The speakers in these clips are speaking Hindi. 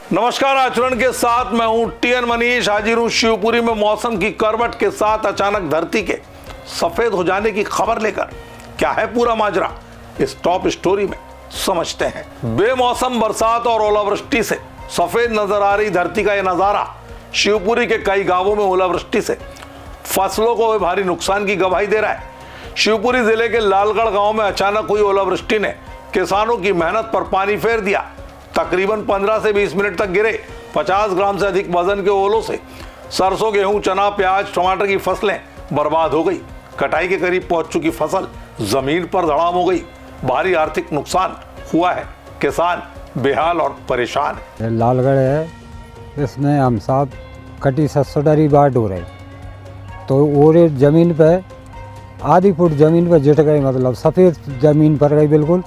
नमस्कार, आचरण के साथ मैं हूं टीएन मनीष। हाजिर हूं शिवपुरी में मौसम की करवट के साथ अचानक धरती के सफेद हो जाने की खबर लेकर। क्या है पूरा माजरा, इस टॉप स्टोरी में समझते हैं। बेमौसम बरसात और ओलावृष्टि से सफेद नजर आ रही धरती का यह नजारा शिवपुरी के कई गांवों में ओलावृष्टि से फसलों को भारी नुकसान की गवाही दे रहा है। शिवपुरी जिले के लालगढ़ गांव में अचानक हुई ओलावृष्टि ने किसानों की मेहनत पर पानी फेर दिया। तकरीबन 15 से 20 मिनट तक गिरे 50 ग्राम से अधिक वजन के ओलों से सरसों, गेहूं, चना, प्याज, टमाटर की फसलें बर्बाद हो गई। कटाई के करीब पहुंच चुकी फसल जमीन पर धड़ाम हो गई। भारी आर्थिक नुकसान हुआ है। किसान बेहाल और परेशान है। लालगढ़ है, इसमें हम साहब कटी 700 बाट हो रहे, तो ओरे जमीन पे आधी फुट जमीन पे जिट गए, मतलब सफ़ेद जमीन पर गई बिल्कुल।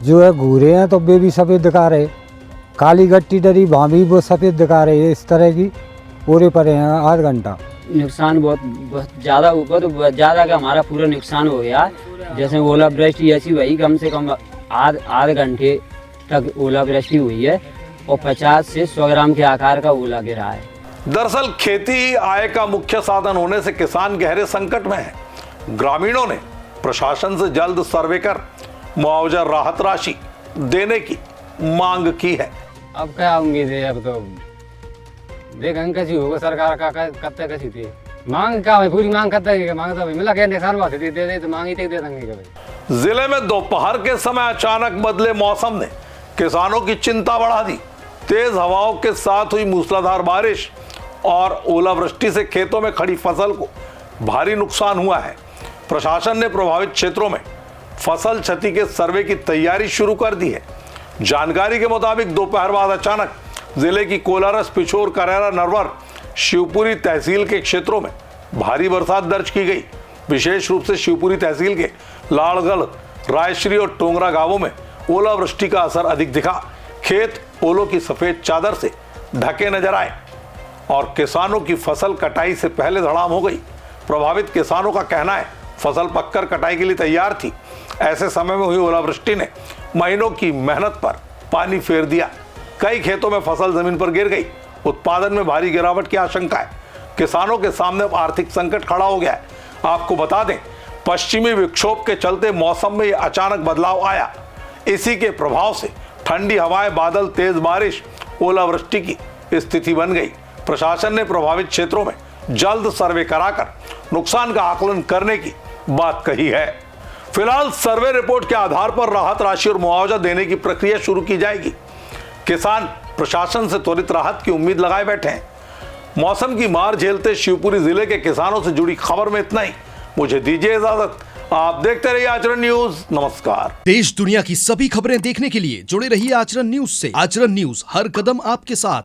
जो है घूरे हैं तो वे भी सफ़ेद दिखा रहे, काली गट्टी डरी वहाँ भी वो सफ़ेद दिखा रहे। इस तरह की ओरे पड़े हैं आध घंटा। नुकसान बहुत ज़्यादा, ऊपर बहुत ज़्यादा का हमारा पूरा नुकसान हो गया। जैसे ओलावृष्टि ऐसी हुई, कम से कम आध घंटे तक ओलावृष्टि हुई है और 50 से 100 ग्राम के आकार का ओला गिरा है। दरअसल खेती आय का मुख्य साधन होने से किसान गहरे संकट में है। ग्रामीणों ने प्रशासन से जल्द सर्वे कर मुआवजा राहत राशि देने की मांग की है। अब क्या उम्मीद है, अब तो देखेंगे कैसी होगा सरकार का, कब तक कैसी थी मांग क्या है, पूरी मांग कब तक मांग तो मिला क्या निशान बात दे दे तो मांग ही तक दे देंगे कभी। जिले में दोपहर के समय अचानक बदले मौसम ने किसानों की चिंता बढ़ा दी। तेज हवाओं के साथ हुई मूसलाधार बारिश और ओलावृष्टि से खेतों में खड़ी फसल को भारी नुकसान हुआ है। प्रशासन ने प्रभावित क्षेत्रों में फसल क्षति के सर्वे की तैयारी शुरू कर दी है। जानकारी के मुताबिक दोपहर बाद अचानक जिले की कोलारस, पिछोर, करेरा, नरवर, शिवपुरी तहसील के क्षेत्रों में भारी बरसात दर्ज की गई। विशेष रूप से शिवपुरी तहसील के लालगढ़, रायश्री और टोंगरा गांवों में ओलावृष्टि का असर अधिक दिखा। खेत ओलों की सफेद चादर से ढके नजर आए और किसानों की फसल कटाई से पहले धड़ाम हो गई। प्रभावित किसानों का कहना है फसल पककर कटाई के लिए तैयार थी। ऐसे समय में हुई ओलावृष्टि ने महीनों की मेहनत पर पानी फेर दिया। कई खेतों में फसल जमीन पर गिर गई। उत्पादन में भारी गिरावट की आशंका है। किसानों के सामने आर्थिक संकट खड़ा हो गया है। आपको बता दें, पश्चिमी विक्षोभ के चलते मौसम में अचानक बदलाव आया। इसी के प्रभाव से ठंडी हवाएं, बादल, तेज बारिश, ओलावृष्टि की स्थिति बन गई। प्रशासन ने प्रभावित क्षेत्रों में जल्द सर्वे कराकर नुकसान का आकलन करने की बात कही है। फिलहाल सर्वे रिपोर्ट के आधार पर राहत राशि और मुआवजा देने की प्रक्रिया शुरू की जाएगी। किसान प्रशासन से त्वरित राहत की उम्मीद लगाए बैठे हैं। मौसम की मार झेलते शिवपुरी जिले के किसानों से जुड़ी खबर में इतना ही। मुझे दीजिए इजाजत। आप देखते रहिए आचरण न्यूज। नमस्कार। देश दुनिया की सभी खबरें देखने के लिए जुड़े रहिए आचरण न्यूज से। आचरण न्यूज, हर कदम आपके साथ।